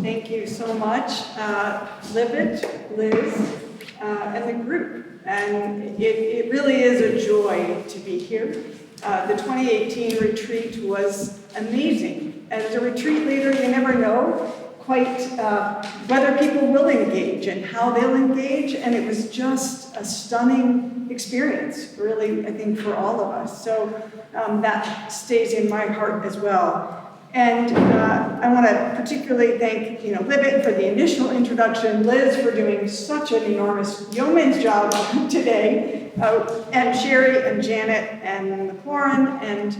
Thank you so much, Libet, Liz, and the group. And it really is a joy to be here. The 2018 retreat was amazing. As a retreat leader, you never know quite whether people will engage and how they'll engage, and it was just a stunning experience, really, I think, for all of us. So that stays in my heart as well. And I want to particularly thank, Libet for the initial introduction, Liz for doing such an enormous yeoman's job today, and Sherry and Janet and McLaurin and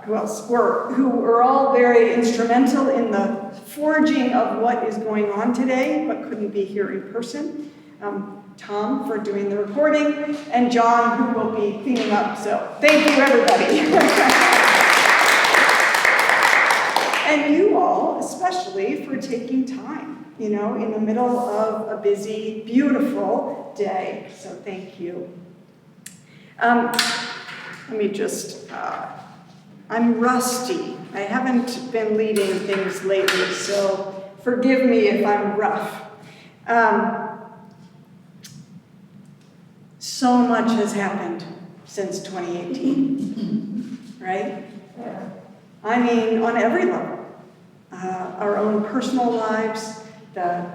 who else who were all very instrumental in the forging of what is going on today, but couldn't be here in person. Tom for doing the recording, and John who will be cleaning up. So thank you, everybody. And you all, especially, for taking time, in the middle of a busy, beautiful day. So thank you. Let me just, I'm rusty. I haven't been leading things lately, so forgive me if I'm rough. So much has happened since 2018, right? I mean, on every level. Our own personal lives, the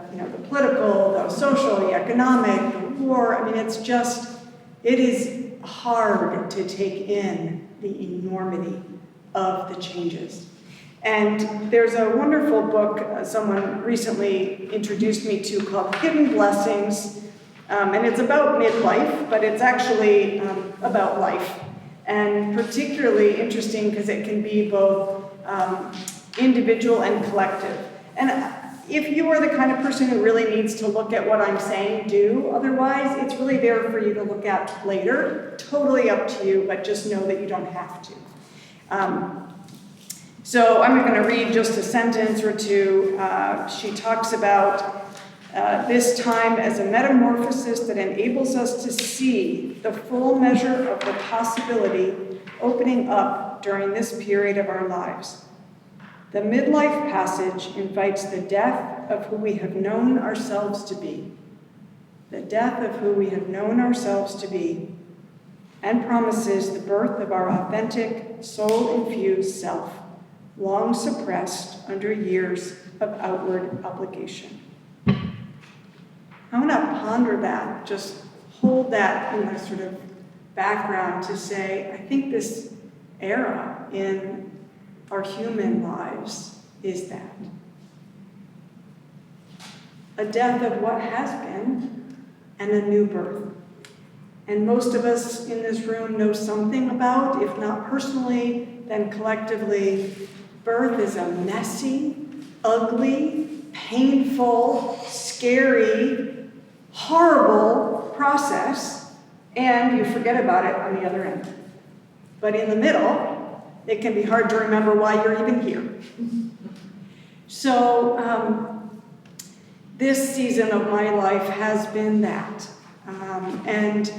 political, the social, the economic, the war. I mean, it is hard to take in the enormity of the changes. And there's a wonderful book someone recently introduced me to called Hidden Blessings. And it's about midlife, but it's actually about life. And particularly interesting because it can be both individual and collective. And if you are the kind of person who really needs to look at what I'm saying, do. Otherwise, it's really there for you to look at later. Totally up to you, but just know that you don't have to. So I'm going to read just a sentence or two. She talks about this time as a metamorphosis that enables us to see the full measure of the possibility opening up during this period of our lives. The midlife passage invites the death of who we have known ourselves to be. The death of who we have known ourselves to be, and promises the birth of our authentic, soul-infused self, long suppressed under years of outward obligation. I want to ponder that, just hold that in the sort of background to say, I think this era in our human lives is that. A death of what has been and a new birth. And most of us in this room know something about, if not personally, then collectively, birth is a messy, ugly, painful, scary, horrible process, and you forget about it on the other end. But in the middle, it can be hard to remember why you're even here. So this season of my life has been that. And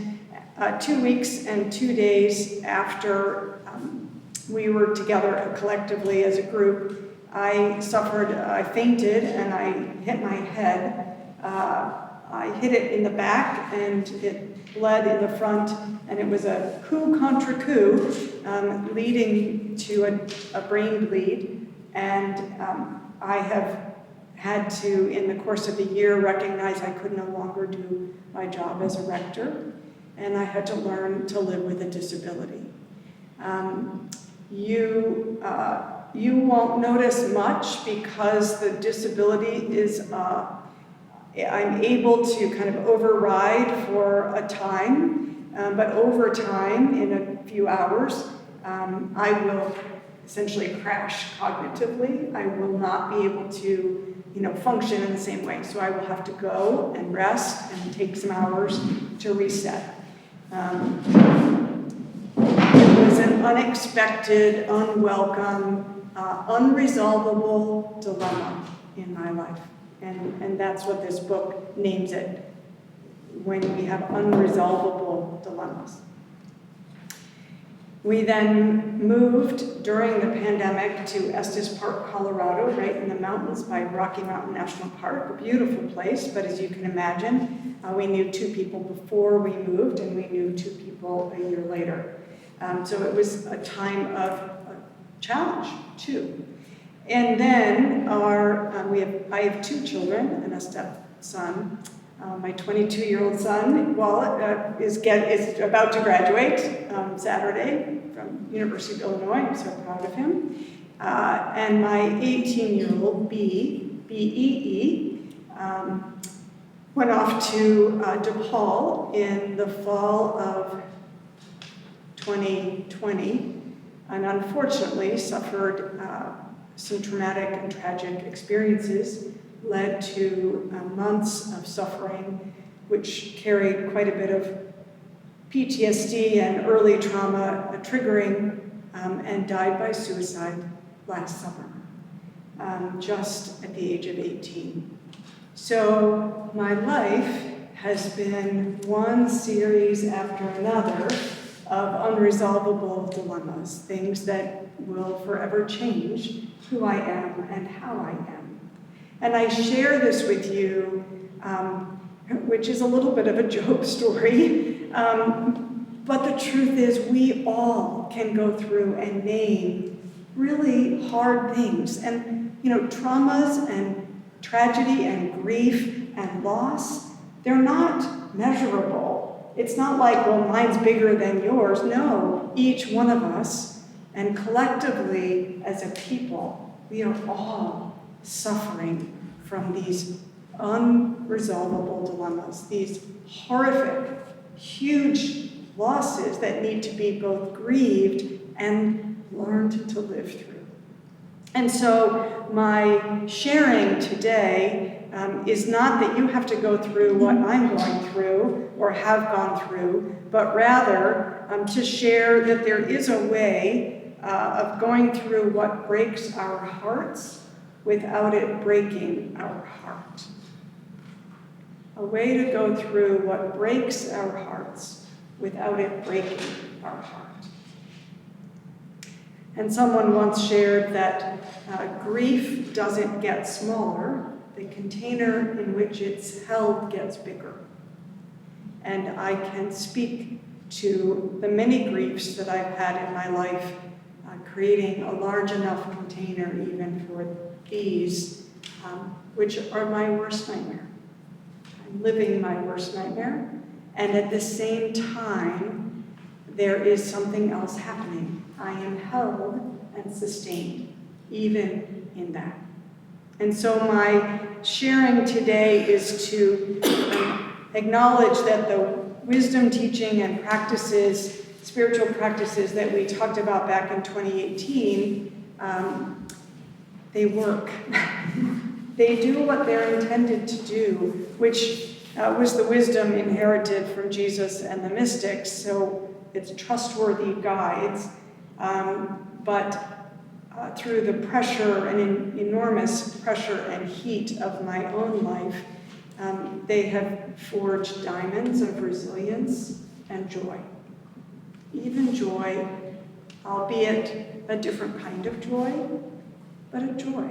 2 weeks and 2 days after we were together collectively as a group, I fainted and I hit my head. I hit it in the back and it bled in the front, and it was a coup contre coup, leading to a brain bleed. And I have had to, in the course of the year, recognize I could no longer do my job as a rector, and I had to learn to live with a disability. You won't notice much because the disability is I'm able to kind of override for a time, but over time, in a few hours, I will essentially crash cognitively. I will not be able to, function in the same way. So I will have to go and rest and take some hours to reset. It was an unexpected, unwelcome, unresolvable dilemma in my life. And that's what this book names it, when we have unresolvable dilemmas. We then moved during the pandemic to Estes Park, Colorado, right in the mountains by Rocky Mountain National Park, a beautiful place, but as you can imagine, we knew 2 people before we moved, and we knew 2 people a year later. So it was a time of challenge, too. And then I have 2 children and a stepson. My 22-year-old son, is about to graduate Saturday from University of Illinois. I'm so proud of him. And my 18-year-old B-E-E, went off to DePaul in the fall of 2020, and unfortunately suffered some traumatic and tragic experiences, led to months of suffering, which carried quite a bit of PTSD and early trauma triggering, and died by suicide last summer, just at the age of 18. So my life has been one series after another of unresolvable dilemmas, things that will forever change who I am and how I am. And I share this with you, which is a little bit of a joke story, but the truth is we all can go through and name really hard things. And, traumas and tragedy and grief and loss, they're not measurable. It's not like, well, mine's bigger than yours. No, each one of us, and collectively as a people, we are all suffering from these unresolvable dilemmas, these horrific, huge losses that need to be both grieved and learned to live through. And so my sharing today is not that you have to go through what I'm going through or have gone through, but rather to share that there is a way of going through what breaks our hearts without it breaking our heart. A way to go through what breaks our hearts without it breaking our heart. And someone once shared that grief doesn't get smaller, the container in which it's held gets bigger. And I can speak to the many griefs that I've had in my life, creating a large enough container even for these, which are my worst nightmare. I'm living my worst nightmare, and at the same time, there is something else happening. I am held and sustained, even in that. And so my sharing today is to acknowledge that the wisdom, teaching, and practices, spiritual practices that we talked about back in 2018, they work. They do what they're intended to do, which was the wisdom inherited from Jesus and the mystics, so it's trustworthy guides. But through the pressure and enormous pressure and heat of my own life, they have forged diamonds of resilience and joy. Even joy, albeit a different kind of joy, but a joy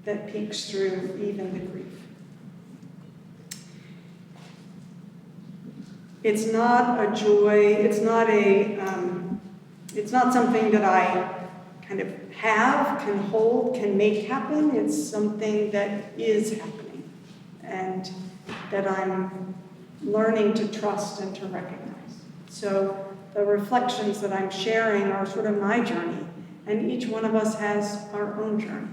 that peeks through even the grief. It's not a joy, it's not something that I kind of have, can hold, can make happen. It's something that is happening and that I'm learning to trust and to recognize. So the reflections that I'm sharing are sort of my journey, and each one of us has our own journey.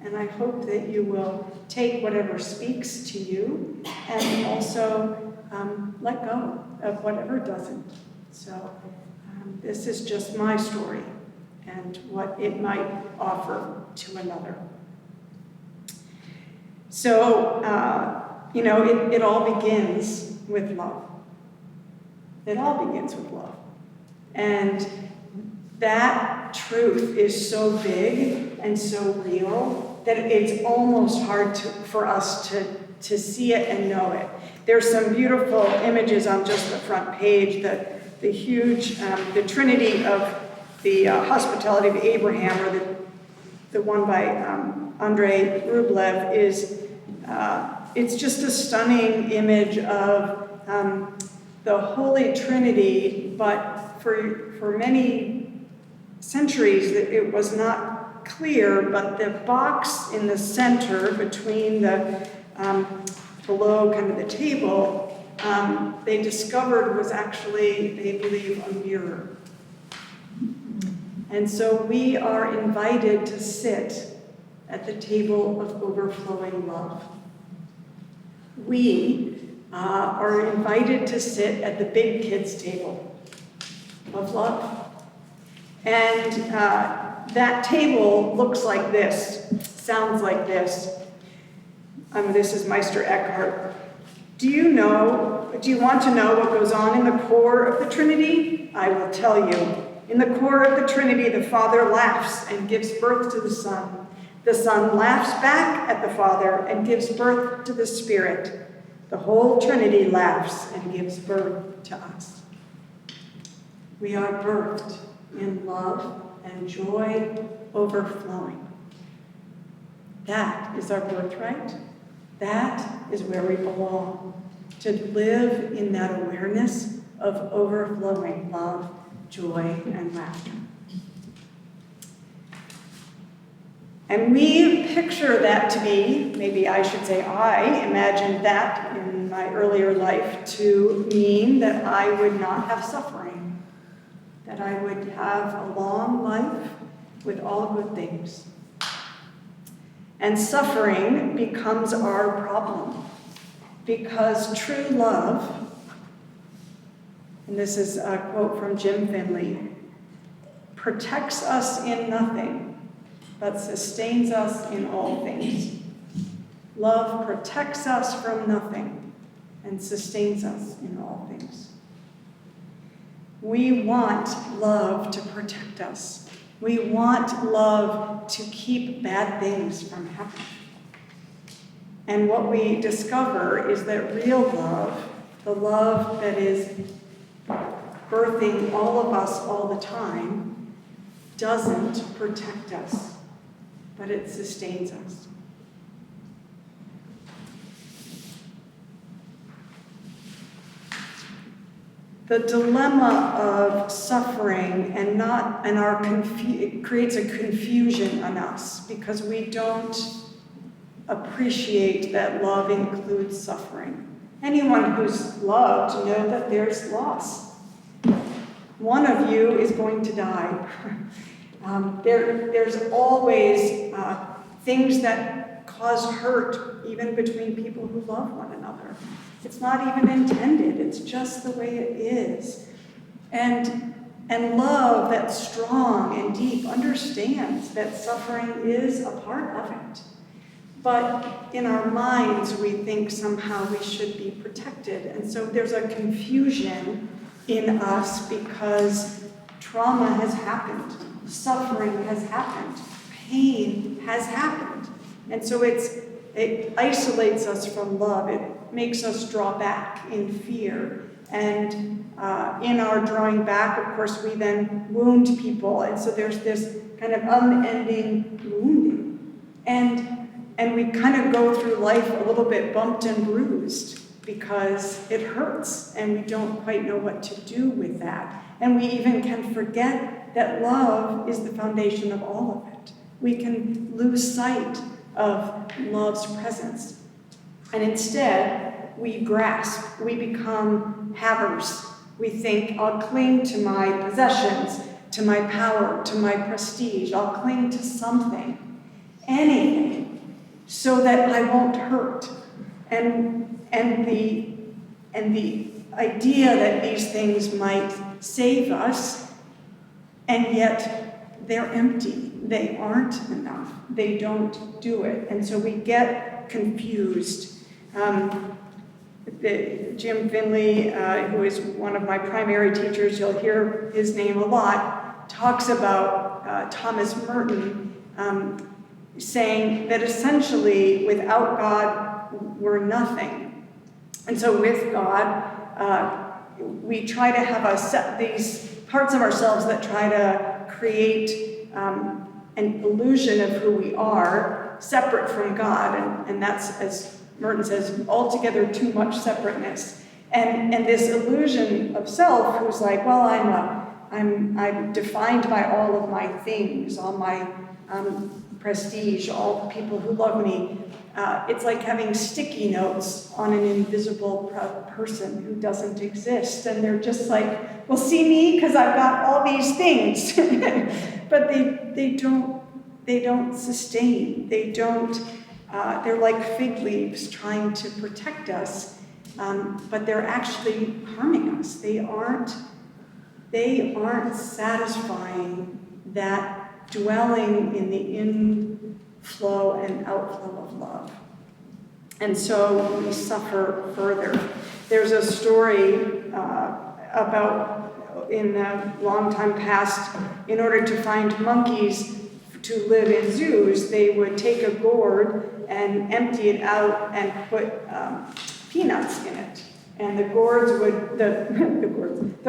And I hope that you will take whatever speaks to you and also let go of whatever doesn't. So this is just my story and what it might offer to another. So, it all begins with love. It all begins with love. And that truth is so big and so real that it's almost hard for us to see it and know it. There's some beautiful images on just the front page. huge, the Trinity of the Hospitality of Abraham, or the one by Andrei Rublev, is it's just a stunning image of the Holy Trinity, but for many centuries it was not clear, but the box in the center between the below kind of the table, they discovered was actually, they believe, a mirror. And so we are invited to sit at the table of overflowing love. We are invited to sit at the big kids' table of love. And that table looks like this, sounds like this. This is Meister Eckhart. Do you want to know what goes on in the core of the Trinity? I will tell you. In the core of the Trinity, the Father laughs and gives birth to the Son. The Son laughs back at the Father and gives birth to the Spirit. The whole Trinity laughs and gives birth to us. We are birthed in love and joy overflowing. That is our birthright. That is where we belong, to live in that awareness of overflowing love, joy, and laughter. And we picture that to be, maybe I should say I imagined that in my earlier life to mean that I would not have suffering, that I would have a long life with all good things. And suffering becomes our problem, because true love, and this is a quote from Jim Finley, protects us in nothing, but sustains us in all things. Love protects us from nothing and sustains us in all things. We want love to protect us. We want love to keep bad things from happening. And what we discover is that real love, the love that is birthing all of us all the time, doesn't protect us, but it sustains us. The dilemma of suffering it creates a confusion on us because we don't appreciate that love includes suffering. Anyone who's loved knows that there's loss. One of you is going to die. There's always things that cause hurt, even between people who love one another. It's not even intended, it's just the way it is. And love that's strong and deep understands that suffering is a part of it. But in our minds, we think somehow we should be protected. And so there's a confusion in us because trauma has happened, suffering has happened, pain has happened. And so it isolates us from love. It makes us draw back in fear. And in our drawing back, of course, we then wound people. And so there's this kind of unending wounding. And we kind of go through life a little bit bumped and bruised because it hurts and we don't quite know what to do with that. And we even can forget that love is the foundation of all of it. We can lose sight of love's presence. And instead, we grasp, we become havers. We think, I'll cling to my possessions, to my power, to my prestige. I'll cling to something, anything, so that I won't hurt. And the idea that these things might save us, and yet they're empty. They aren't enough. They don't do it. And so we get confused. Jim Finley, who is one of my primary teachers, you'll hear his name a lot, talks about Thomas Merton saying that essentially without God, we're nothing. And so with God, we try to have these parts of ourselves that try to create an illusion of who we are, separate from God, and that's, as Merton says, altogether too much separateness. And this illusion of self, who's like, well, I'm defined by all of my things, all my prestige, all the people who love me. It's like having sticky notes on an invisible person who doesn't exist, and they're just like, well, see me because I've got all these things, but they don't sustain. They don't. They're like fig leaves trying to protect us, but they're actually harming us. They aren't satisfying that dwelling in the inflow and outflow of love. And so we suffer further. There's a story about, in the long time past, in order to find monkeys to live in zoos, they would take a gourd and empty it out and put peanuts in it. And the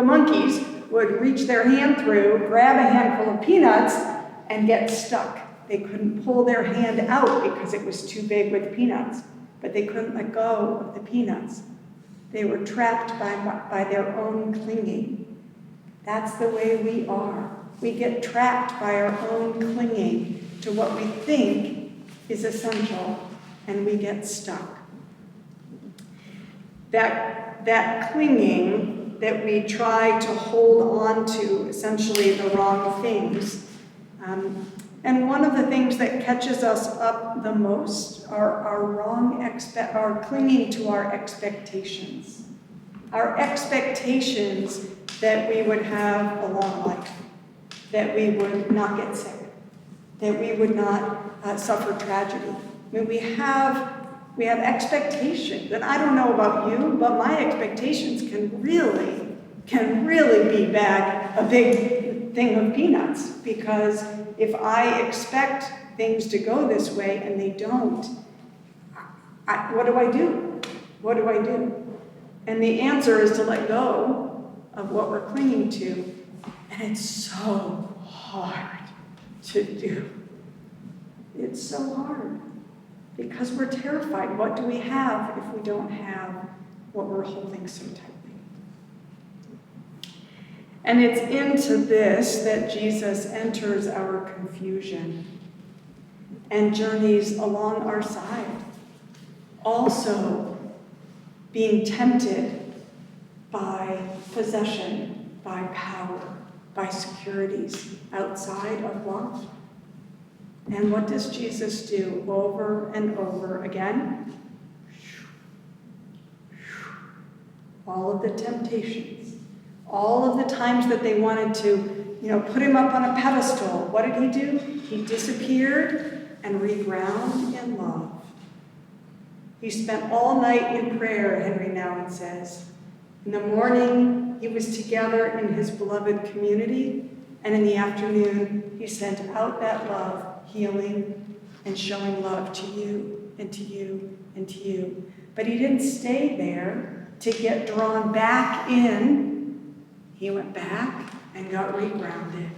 monkeys would reach their hand through, grab a handful of peanuts, and get stuck. They couldn't pull their hand out because it was too big with peanuts, but they couldn't let go of the peanuts. They were trapped by their own clinging. That's the way we are. We get trapped by our own clinging to what we think is essential, and we get stuck. That clinging that we try to hold on to, essentially the wrong things. And one of the things that catches us up the most are our clinging to our expectations. Our expectations that we would have a long life, that we would not get sick, that we would not suffer tragedy. I mean, we have expectations, and I don't know about you, but my expectations can really be a big thing of peanuts, because if I expect things to go this way and they don't, what do I do? What do I do? And the answer is to let go of what we're clinging to, and it's so hard to do. It's so hard because we're terrified. What do we have if we don't have what we're holding so tightly? And it's into this that Jesus enters our confusion and journeys along our side, also being tempted by possession, by power, by securities outside of love. And what does Jesus do over and over again? All of the temptations, all of the times that they wanted to, put him up on a pedestal, what did he do? He disappeared and reground in love. He spent all night in prayer, Henry Nouwen says. In the morning, he was together in his beloved community, and in the afternoon, he sent out that love, healing and showing love to you and to you and to you. But he didn't stay there to get drawn back in. He went back and got regrounded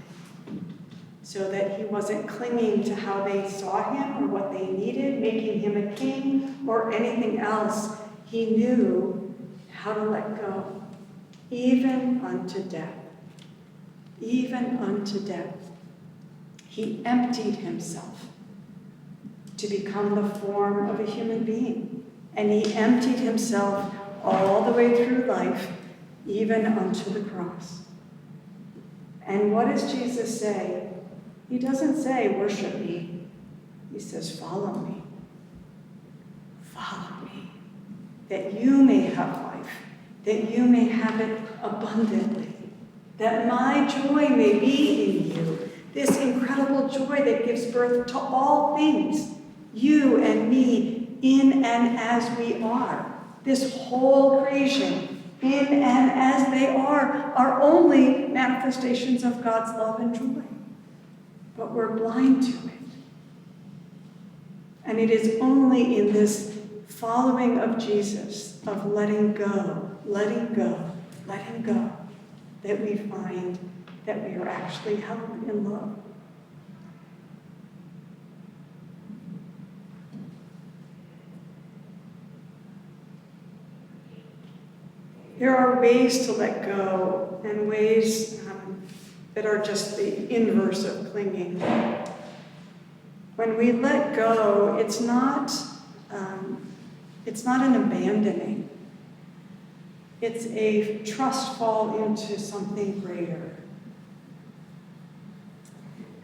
so that he wasn't clinging to how they saw him or what they needed, making him a king or anything else. He knew how to let go, even unto death. Even unto death. He emptied himself to become the form of a human being. And he emptied himself all the way through life, even unto the cross. And what does Jesus say? He doesn't say, worship me. He says, follow me. Follow me. That you may have life. That you may have it abundantly. That my joy may be in you. This incredible joy that gives birth to all things. You and me, in and as we are. This whole creation, in and as they are only manifestations of God's love and joy. But we're blind to it. And it is only in this following of Jesus, of letting go, letting go, that we find that we are actually held in love. There are ways to let go and ways that are just the inverse of clinging. When we let go, it's not an abandoning. It's a trust fall into something greater.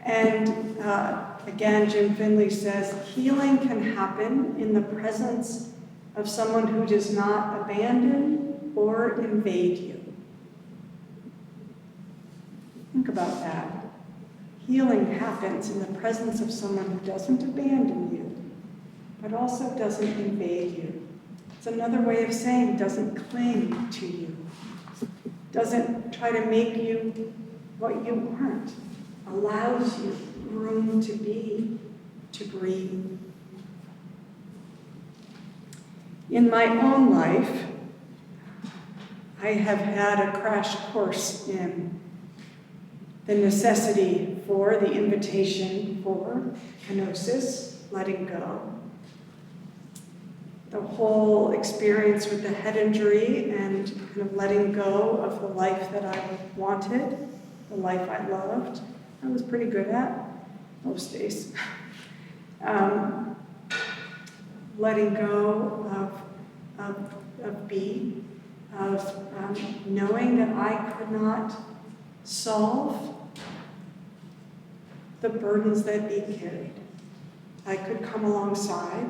And again, Jim Finley says, healing can happen in the presence of someone who does not abandon or invade you. Think about that. Healing happens in the presence of someone who doesn't abandon you, but also doesn't invade you. It's another way of saying doesn't cling to you, doesn't try to make you what you aren't, allows you room to be, to breathe. In my own life, I have had a crash course in the necessity for, the invitation for kenosis, letting go. The whole experience with the head injury and kind of letting go of the life that I wanted, the life I loved, I was pretty good at most days. Letting go of B, of knowing that I could not solve the burdens that B carried. I could come alongside.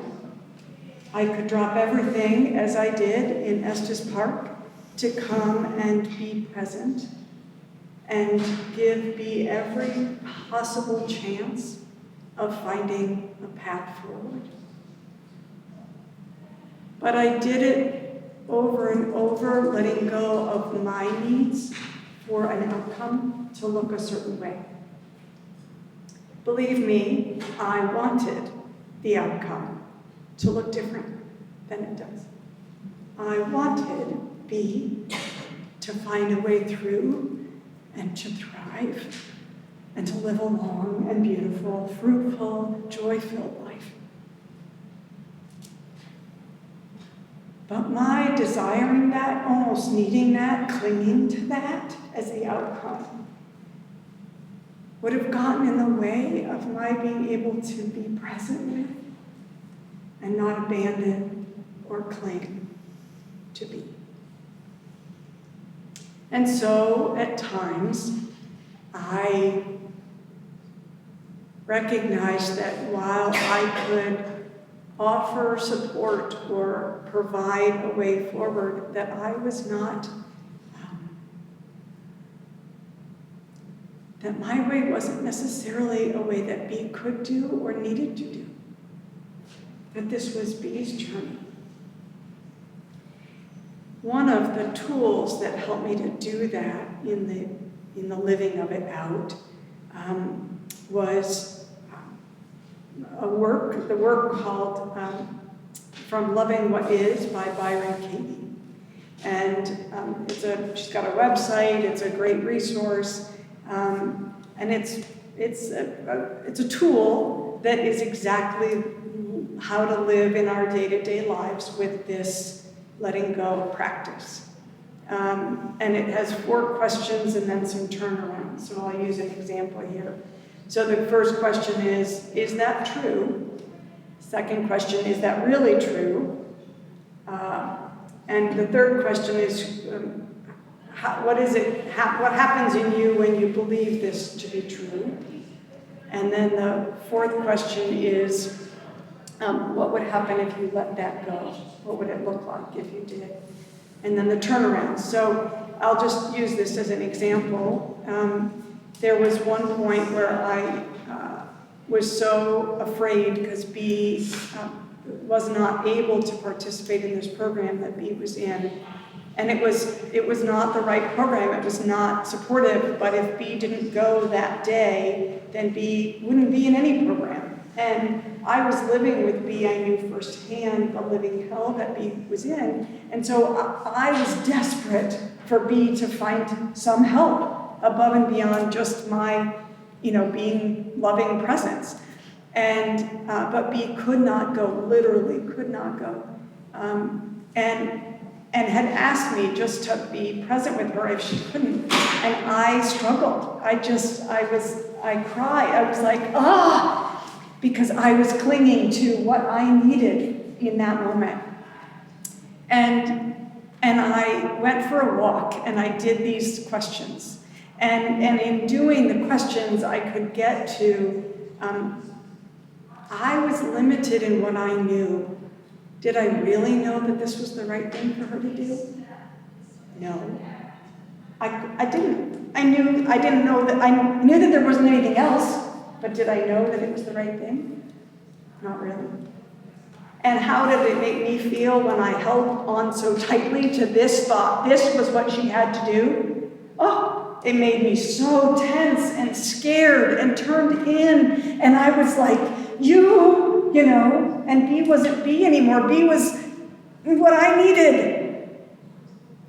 I could drop everything, as I did in Estes Park, to come and be present and give B every possible chance of finding a path forward. But I did it over and over, letting go of my needs for an outcome to look a certain way. Believe me, I wanted the outcome to look different than it does. I wanted B to find a way through and to thrive and to live a long and beautiful, fruitful, joy-filled life. But my desiring that, almost needing that, clinging to that as the outcome, would have gotten in the way of my being able to be present with and not abandon or cling to be. And so, at times, I recognized that while I could offer support or provide a way forward, that I was not, that my way wasn't necessarily a way that B could do or needed to do. That this was B's journey. One of the tools that helped me to do that in the living of it out was the work called From Loving What Is by Byron Katie. And she's got a website, it's a great resource, and it's a tool that is exactly how to live in our day-to-day lives with this letting go practice. And it has 4 questions and then some turnarounds, so I'll use an example here. So the first question is that true? Second question, is that really true? And the third question is, what happens in you when you believe this to be true? And then the fourth question is, what would happen if you let that go? What would it look like if you did? And then the turnaround. So I'll just use this as an example. There was one point where I was so afraid because B was not able to participate in this program that B was in. And it was not the right program. It was not supportive. But if B didn't go that day, then B wouldn't be in any program. And I was living with B. I knew firsthand the living hell that B was in. And so I was desperate for B to find some help above and beyond just my, being loving presence. And, but B could not go, literally could not go. And had asked me just to be present with her if she couldn't. And I struggled. I cried. I was like, because I was clinging to what I needed in that moment. And I went for a walk and I did these questions. And in doing the questions, I could get to, I was limited in what I knew. Did I really know that this was the right thing for her to do? No. I didn't. I knew that there wasn't anything else, but did I know that it was the right thing? Not really. And how did it make me feel when I held on so tightly to this thought? This was what she had to do. Oh, it made me so tense and scared and turned in. And I was like, and B wasn't B anymore. B was what I needed.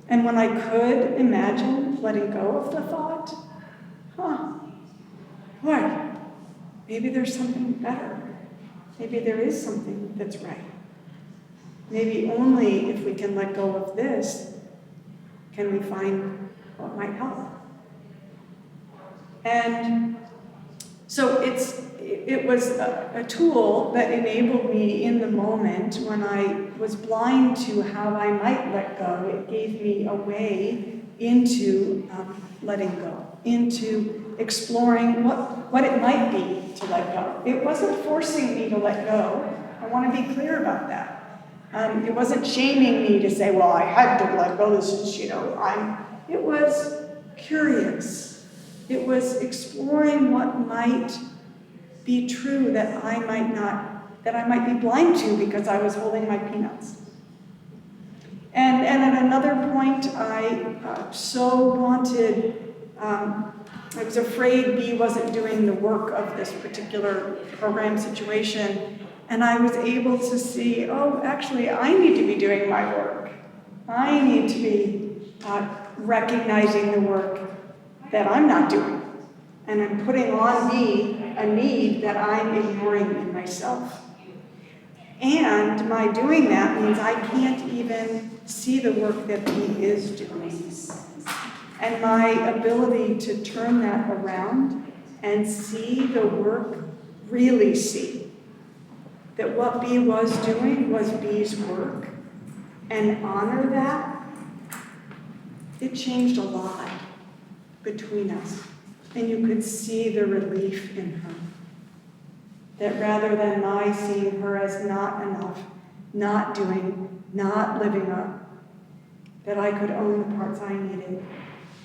And when I could imagine letting go of the thought, boy, maybe there's something better. Maybe there is something that's right. Maybe only if we can let go of this can we find what might help. And so it was a tool that enabled me in the moment when I was blind to how I might let go. It gave me a way into letting go, into exploring what it might be to let go. It wasn't forcing me to let go. I want to be clear about that. It wasn't shaming me to say, well, I had to let go. This is, it was curious. It was exploring what might be true that I might be blind to because I was holding my peanuts. And at another point, I so wanted, I was afraid B wasn't doing the work of this particular program situation, and I was able to see, actually, I need to be doing my work. I need to be recognizing the work that I'm not doing. And I'm putting on me a need that I'm ignoring in myself. And my doing that means I can't even see the work that he is doing. And my ability to turn that around and see the work, really see that what B was doing was B's work, and honor that, it changed a lot between us. And you could see the relief in her. That rather than my seeing her as not enough, not doing, not living up, that I could own the parts I needed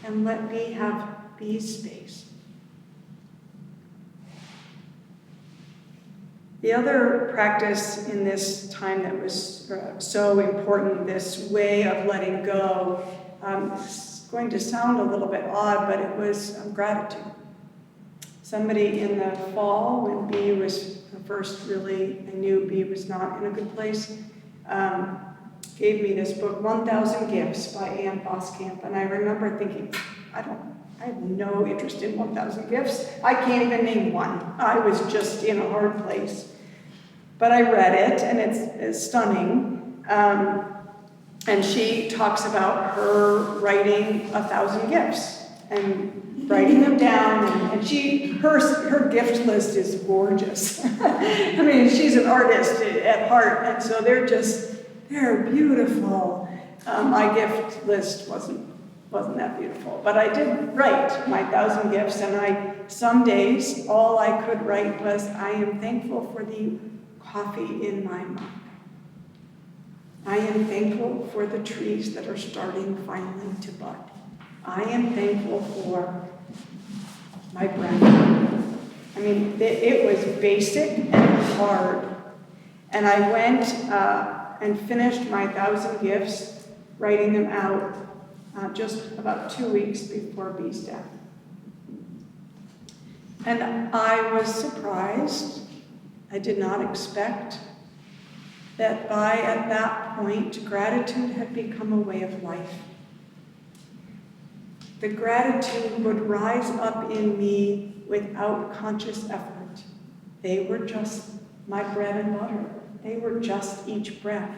and let B have B's space. The other practice in this time that was so important, this way of letting go, it's going to sound a little bit odd, but it was gratitude. Somebody in the fall, when B was first really, I knew B was not in a good place, gave me this book, 1,000 Gifts by Ann Boskamp. And I remember thinking, I have no interest in 1,000 gifts. I can't even name one. I was just in a hard place. But I read it, and it's stunning. And she talks about her writing 1,000 gifts and writing them down. And her gift list is gorgeous. I mean, she's an artist at heart, and so they're beautiful. My gift list wasn't that beautiful, but I did write my 1,000 gifts, and some days all I could write was, I am thankful for the coffee in my mug. I am thankful for the trees that are starting finally to bud. I am thankful for my breath. I mean, it was basic and hard. And I went and finished my 1,000 gifts, writing them out just about 2 weeks before B's death. And I was surprised I did not expect that at that point, gratitude had become a way of life. The gratitude would rise up in me without conscious effort. They were just my bread and butter. They were just each breath.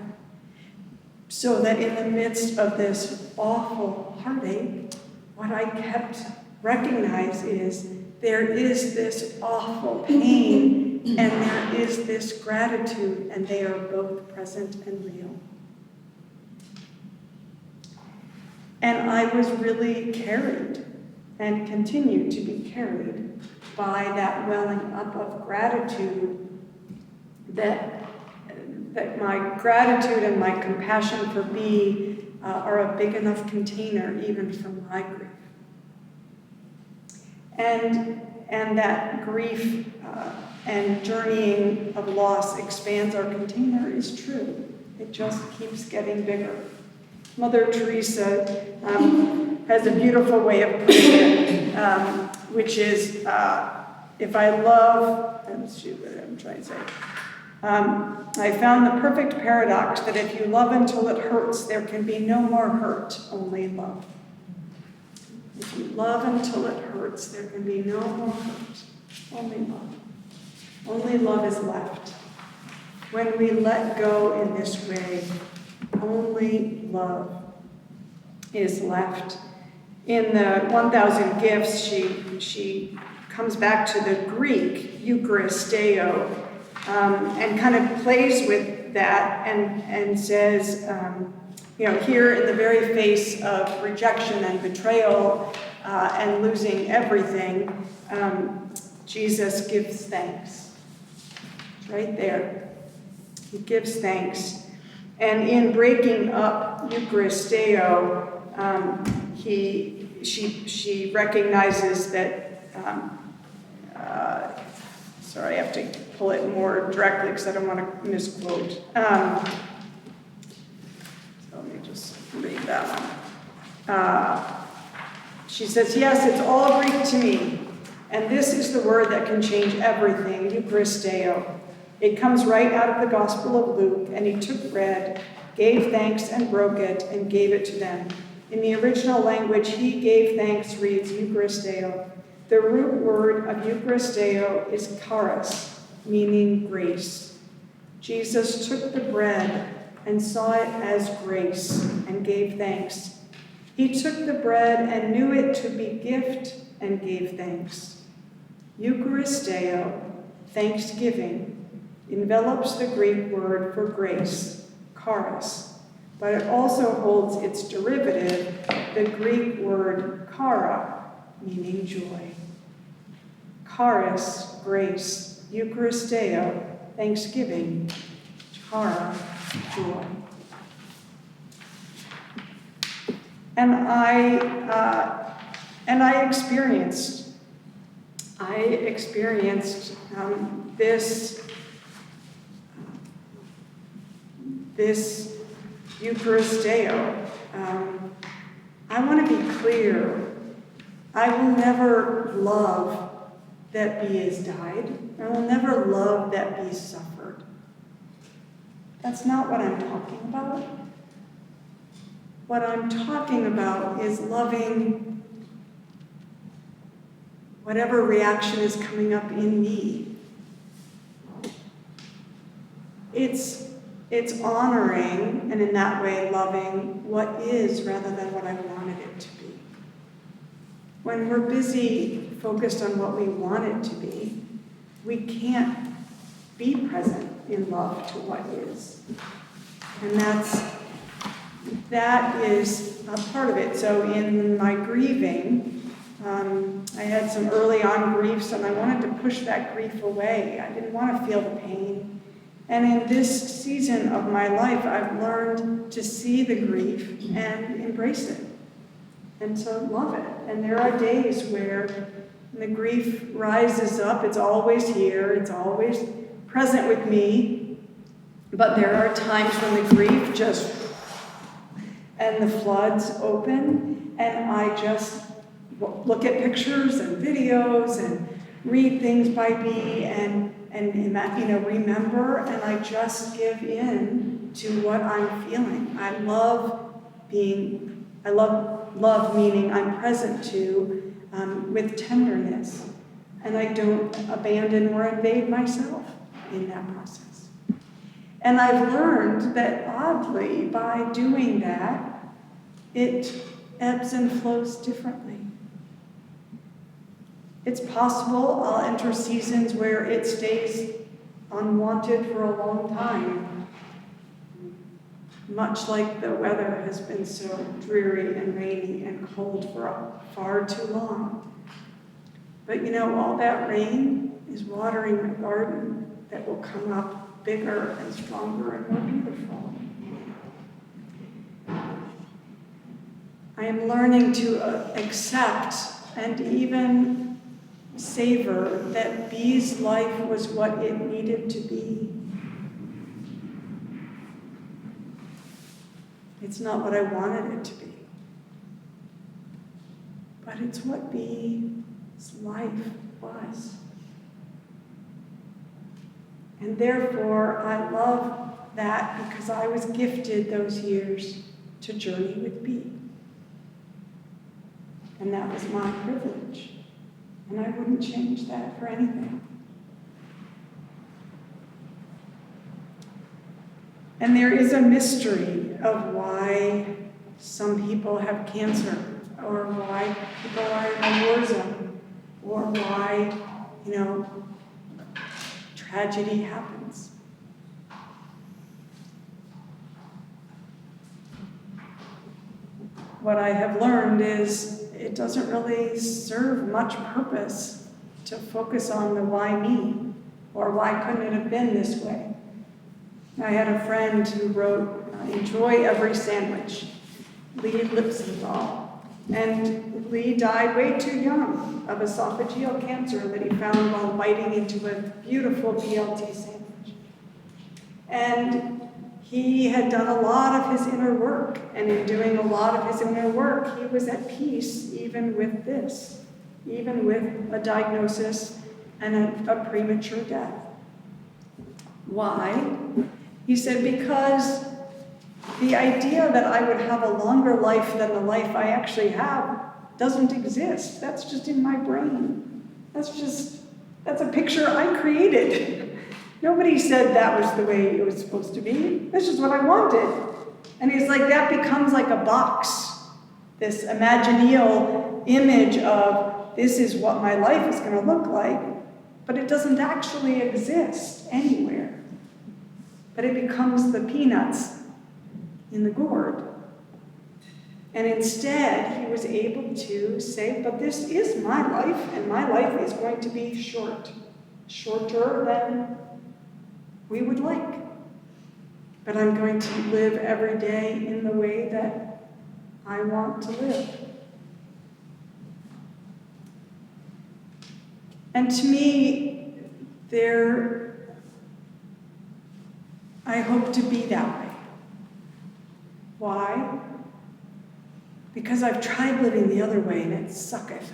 So that in the midst of this awful heartache, what I kept recognizing is there is this awful pain and there is this gratitude, and they are both present and real. And I was really carried and continue to be carried by that welling up of gratitude, that my gratitude and my compassion for B are a big enough container even for my grief. And that grief and journeying of loss expands our container is true. It just keeps getting bigger. Mother Teresa has a beautiful way of putting it, which is, if I love, let's see what I'm trying to say. I found the perfect paradox that if you love until it hurts, there can be no more hurt, only love. If you love until it hurts, there can be no more hurt, only love. Only love is left. When we let go in this way, only love is left. In the 1,000 Gifts, she comes back to the Greek, Eucharisteo, and kind of plays with that and says, here in the very face of rejection and betrayal and losing everything, Jesus gives thanks. It's right there. He gives thanks. And in breaking up Eucharisteo, she recognizes that, sorry, I have to pull it more directly because I don't want to misquote. So let me just read that one. She says, yes, it's all Greek to me, and this is the word that can change everything, Eucharisteo. It comes right out of the Gospel of Luke, and he took bread, gave thanks, and broke it, and gave it to them. In the original language, he gave thanks reads Eucharisteo. The root word of Eucharisteo is charis, meaning grace. Jesus took the bread and saw it as grace and gave thanks. He took the bread and knew it to be gift and gave thanks. Eucharisteo, thanksgiving, envelops the Greek word for grace, charis, but it also holds its derivative, the Greek word chara, meaning joy. Charis, grace, Eucharisteo, thanksgiving, chara, joy. And I experienced this Eucharisteo. I want to be clear. I will never love that B has died. I will never love that B suffered. That's not what I'm talking about. What I'm talking about is loving whatever reaction is coming up in me. It's honoring, and in that way loving what is rather than what I wanted it to be. When we're busy focused on what we want it to be, we can't be present in love to what is. And that is a part of it. So in my grieving, I had some early on griefs, and I wanted to push that grief away. I didn't want to feel the pain. And in this season of my life, I've learned to see the grief and embrace it and to love it. And there are days where the grief rises up. It's always here. It's always present with me. But there are times when the grief just, and the floods open, and I just look at pictures and videos and read things by B and remember, and I just give in to what I'm feeling. I love meaning I'm present to with tenderness, and I don't abandon or invade myself in that process. And I've learned that oddly, by doing that, it ebbs and flows differently. It's possible I'll enter seasons where it stays unwanted for a long time, much like the weather has been so dreary and rainy and cold for far too long. But all that rain is watering a garden that will come up bigger and stronger and more beautiful. I am learning to accept and even savor that B's life was what it needed to be. It's not what I wanted it to be, but it's what B's life was. And therefore, I love that because I was gifted those years to journey with B. And that was my privilege. And I wouldn't change that for anything. And there is a mystery of why some people have cancer, or why people are in a war zone, or why, tragedy happens. What I have learned is it doesn't really serve much purpose to focus on the why me, or why couldn't it have been this way. I had a friend who wrote, "Enjoy every sandwich," Lee Lipsenthal. And Lee died way too young of esophageal cancer that he found while biting into a beautiful BLT sandwich. And he had done a lot of his inner work, and in doing a lot of his inner work, he was at peace even with this, even with a diagnosis and a premature death. Why? He said, because the idea that I would have a longer life than the life I actually have doesn't exist. That's just in my brain. That's a picture I created. Nobody said that was the way it was supposed to be. That's just what I wanted. And he's like, that becomes like a box, this imaginal image of this is what my life is going to look like, but it doesn't actually exist anywhere. But it becomes the peanuts in the gourd. And instead, he was able to say, but this is my life, and my life is going to be shorter than we would like. But I'm going to live every day in the way that I want to live. And to me, I hope to be that way. Why? Because I've tried living the other way and it sucketh.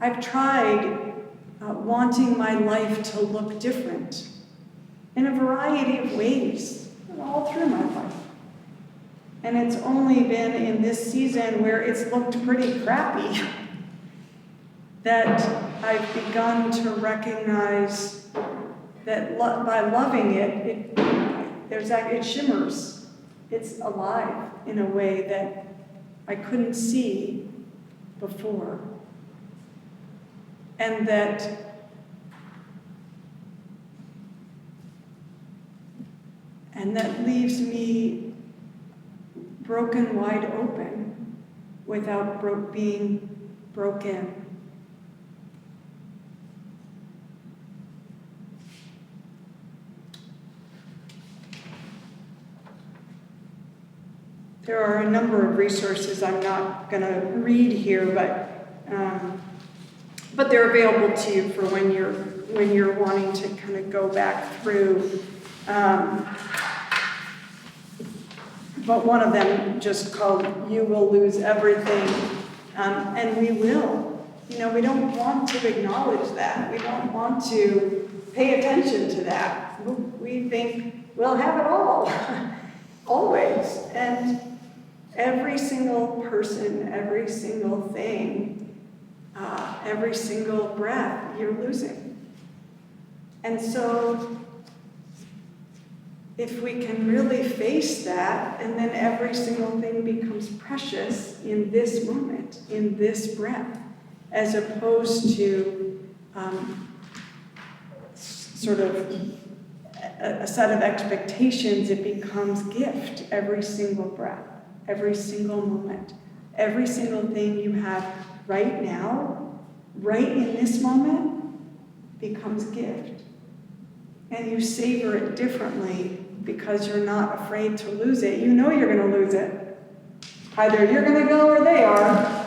I've tried wanting my life to look different in a variety of ways, all through my life. And it's only been in this season where it's looked pretty crappy that I've begun to recognize that by loving it shimmers. It's alive in a way that I couldn't see before. And that leaves me broken wide open without being broken. There are a number of resources I'm not going to read here, but they're available to you for when you're wanting to kind of go back through. But one of them just called "You Will Lose Everything," and we will. we don't want to acknowledge that. We don't want to pay attention to that. We think we'll have it all, always. And every single person, every single thing, every single breath, you're losing. And so, if we can really face that, and then every single thing becomes precious in this moment, in this breath, as opposed to sort of a set of expectations, it becomes gift every single breath, every single moment, every single thing you have right now, right in this moment, becomes gift. And you savor it differently because you're not afraid to lose it. You know you're going to lose it. Either you're going to go or they are.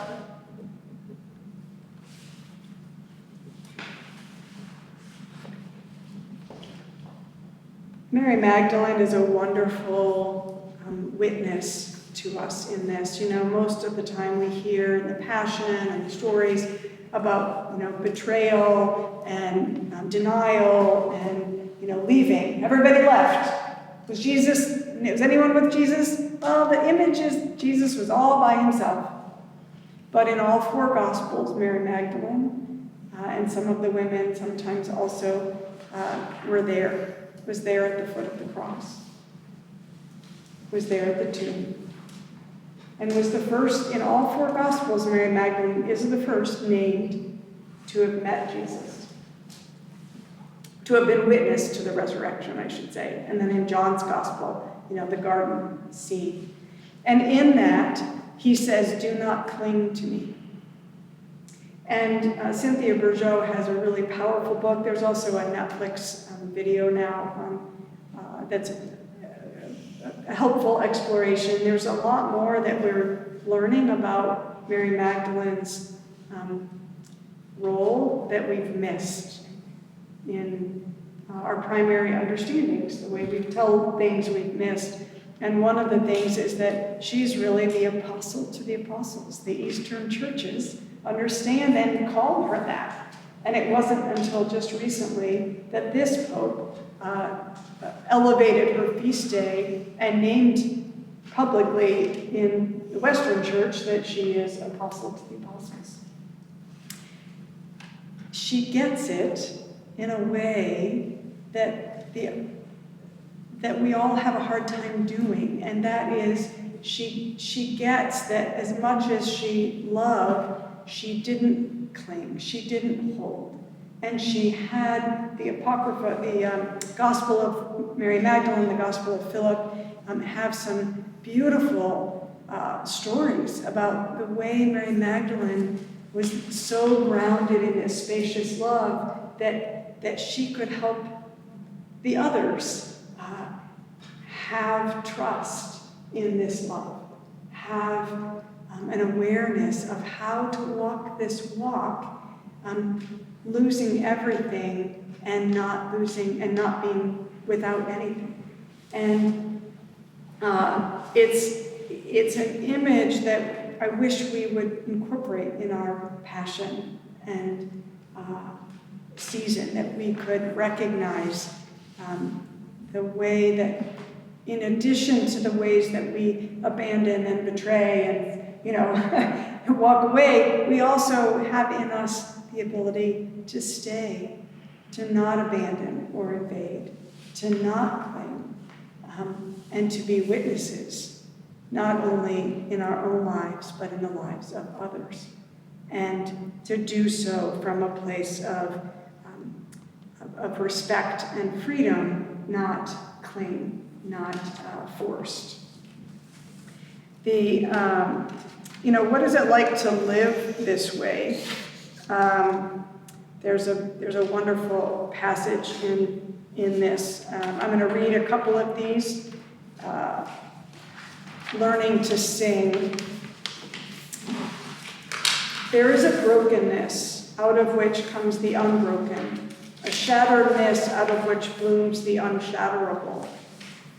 Mary Magdalene is a wonderful witness to us in this. Most of the time we hear in the Passion and the stories about, betrayal and denial and, leaving. Everybody left. Was anyone with Jesus? Well, the image is Jesus was all by himself. But in all four Gospels, Mary Magdalene and some of the women sometimes also was there at the foot of the cross, was there at the tomb, and was the first, in all four Gospels, Mary Magdalene is the first named to have met Jesus, to have been witness to the resurrection, I should say. And then in John's Gospel, the garden scene. And in that, he says, "Do not cling to me." And Cynthia Bourgeault has a really powerful book. There's also a Netflix video now that's a helpful exploration. There's a lot more that we're learning about Mary Magdalene's role that we've missed in our primary understandings, the way we tell things we've missed. And one of the things is that she's really the apostle to the apostles. The Eastern churches understand and call her that. And it wasn't until just recently that this Pope elevated her feast day and named publicly in the Western Church that she is apostle to the apostles. She gets it in a way that we all have a hard time doing, and that is she gets that as much as she loved, she didn't cling, she didn't hold. And she had the Apocrypha, the Gospel of Mary Magdalene, the Gospel of Philip, have some beautiful stories about the way Mary Magdalene was so grounded in this spacious love that she could help the others have trust in this love, have an awareness of how to walk this walk, losing everything and not being without anything. And it's an image that I wish we would incorporate in our Passion and season, that we could recognize the way that, in addition to the ways that we abandon and betray and walk away, we also have in us the ability to stay, to not abandon or evade, to not cling, and to be witnesses, not only in our own lives, but in the lives of others. And to do so from a place of respect and freedom, not cling, not forced. What is it like to live this way? There's a wonderful passage in this. I'm going to read a couple of these. Learning to sing. There is a brokenness out of which comes the unbroken, a shatteredness out of which blooms the unshatterable.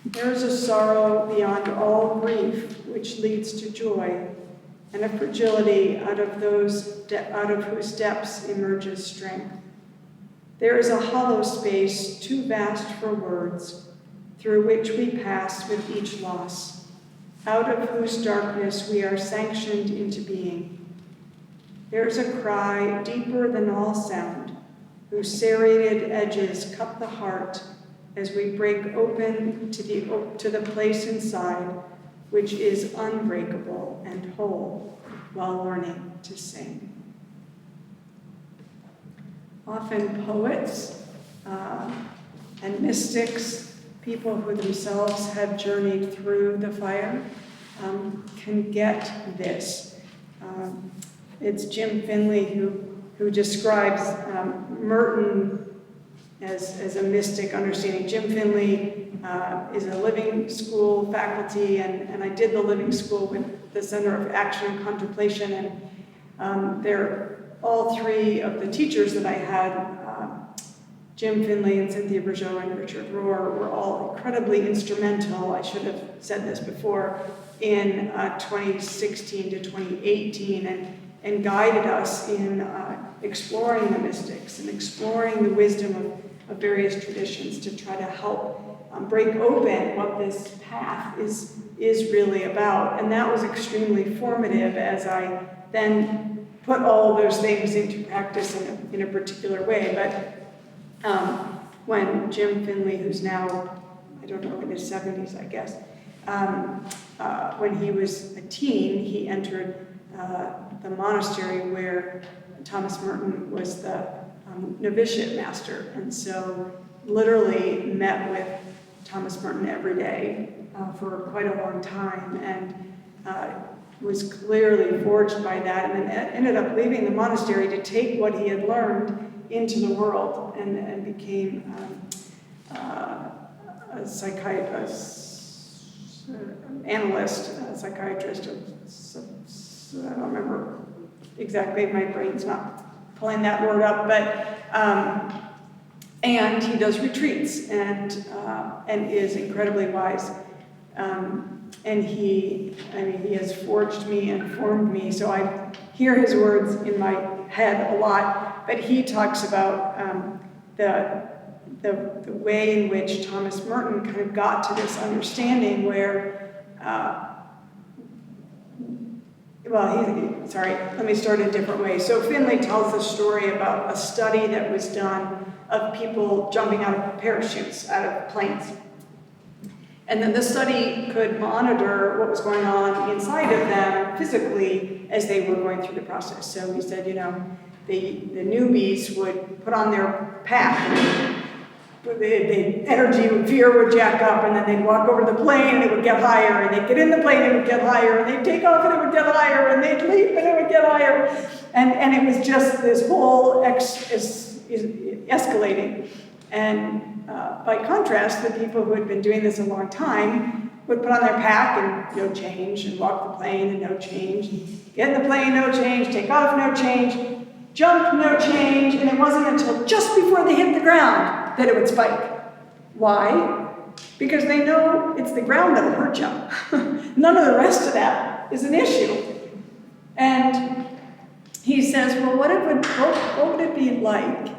There is a sorrow beyond all grief which leads to joy, and a fragility out of whose depths emerges strength. There is a hollow space too vast for words, through which we pass with each loss, out of whose darkness we are sanctioned into being. There is a cry deeper than all sound, whose serrated edges cup the heart as we break open to the place inside, which is unbreakable and whole, while learning to sing. Often poets and mystics, people who themselves have journeyed through the fire, can get this. It's Jim Finley who describes Merton as a mystic understanding. Jim Finley is a living school faculty, and I did the living school with the Center of Action and Contemplation, and all three of the teachers that I had, Jim Finley and Cynthia Bergeau and Richard Rohr, were all incredibly instrumental, I should have said this before, in 2016 to 2018, and guided us in exploring the mystics and exploring the wisdom of various traditions to try to help break open what this path is really about. And that was extremely formative as I then put all of those things into practice in a particular way. But when Jim Finley, who's now, I don't know, in his 70s, I guess, when he was a teen, he entered the monastery where Thomas Merton was the novitiate master, and so literally met with Thomas Merton every day for quite a long time, and was clearly forged by that, and then ended up leaving the monastery to take what he had learned into the world, and became a psychiatrist, analyst, a psychiatrist, I don't remember exactly, my brain's not pulling that word up, but and he does retreats and is incredibly wise, and he has forged me and formed me, so I hear his words in my head a lot. But he talks about the way in which Thomas Merton kind of got to this understanding where. Let me start in a different way. So Finley tells the story about a study that was done of people jumping out of parachutes, out of planes. And then the study could monitor what was going on inside of them physically as they were going through the process. So he said, the newbies would put on their pack, and the energy and fear would jack up, and then they'd walk over to the plane and it would get higher, and they'd get in the plane and it would get higher, and they'd take off and it would get higher, and they'd leap and it would get higher. And it was just this whole escalating. And by contrast, the people who had been doing this a long time would put on their pack and no change, and walk the plane and no change, get in the plane, no change, take off, no change, jump, no change, and it wasn't until just before they hit the ground that it would spike. Why? Because they know it's the ground that'll hurt you. None of the rest of that is an issue. And he says, well, what would it be like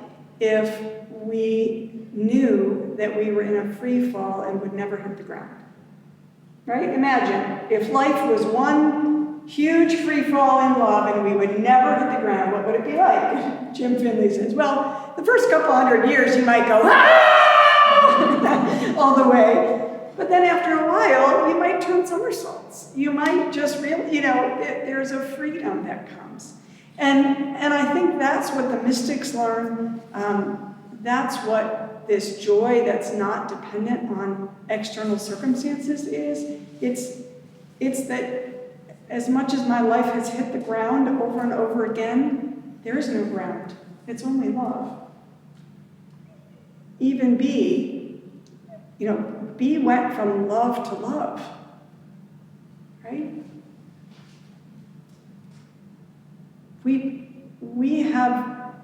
if we knew that we were in a free fall and would never hit the ground? Right? Imagine if life was one huge free fall in love and we would never hit the ground, what would it be like? Jim Finley says, well, the first couple 100 years you might go, ah! all the way. But then after a while, you might turn somersaults. You might just really, there's a freedom that comes. And I think that's what the mystics learn. That's what this joy that's not dependent on external circumstances is. It's that as much as my life has hit the ground over and over again, there is no ground. It's only love. Even B went from love to love, right? We have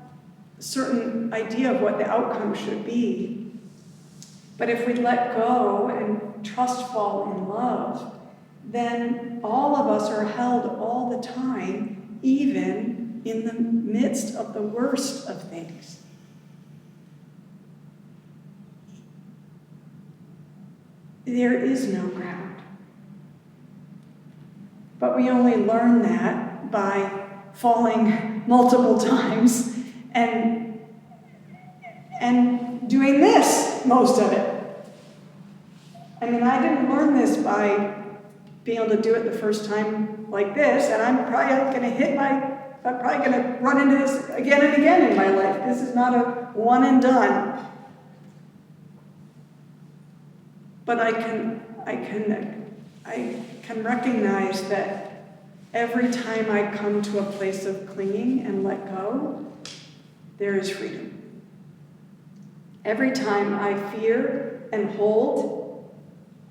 a certain idea of what the outcome should be, but if we let go and trust fall in love, then all of us are held all the time, even in the midst of the worst of things. There is no ground. But we only learn that by falling multiple times and doing this, most of it. I mean, I didn't learn this by being able to do it the first time like this, and I'm probably going to run into this again and again in my life. This is not a one and done. But I can recognize that every time I come to a place of clinging and let go, there is freedom. Every time I fear and hold,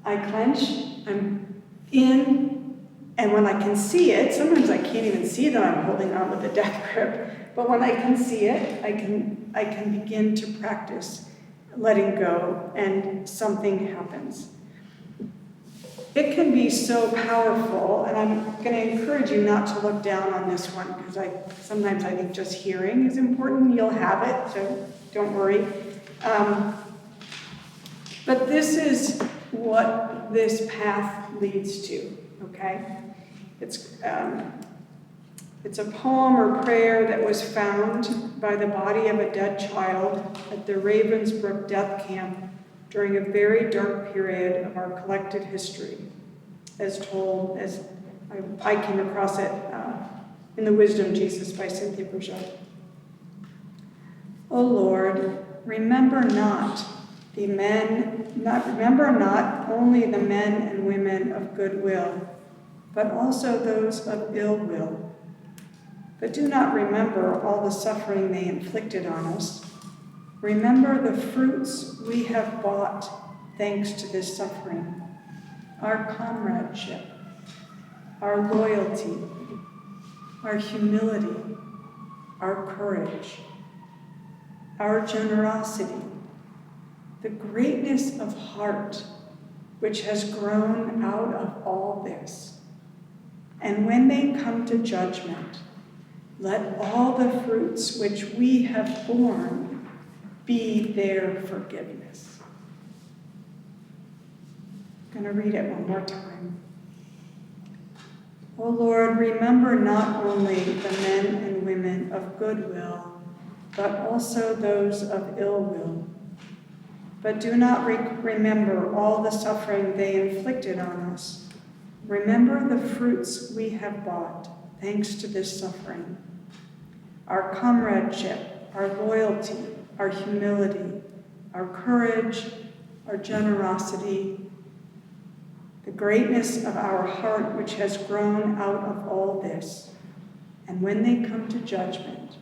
I clench, I'm in, and when I can see it, sometimes I can't even see that I'm holding on with a death grip, but when I can see it, I can begin to practice letting go, and something happens. It can be so powerful, and I'm going to encourage you not to look down on this one, because sometimes I think just hearing is important. You'll have it, so don't worry. But this is what this path leads to, okay? It's a poem or prayer that was found by the body of a dead child at the Ravensbrück death camp during a very dark period of our collective history, as I came across it in The Wisdom Jesus by Cynthia Bourgeois. O Lord, remember not only the men and women of goodwill, but also those of ill will. But do not remember all the suffering they inflicted on us. Remember the fruits we have bought thanks to this suffering: our comradeship, our loyalty, our humility, our courage, our generosity, the greatness of heart which has grown out of all this. And when they come to judgment, let all the fruits which we have borne be their forgiveness. I'm going to read it one more time. O Lord, remember not only the men and women of goodwill, but also those of ill will. But do not remember all the suffering they inflicted on us. Remember the fruits we have bought thanks to this suffering: our comradeship, our loyalty, our humility, our courage, our generosity, the greatness of our heart which has grown out of all this. And when they come to judgment,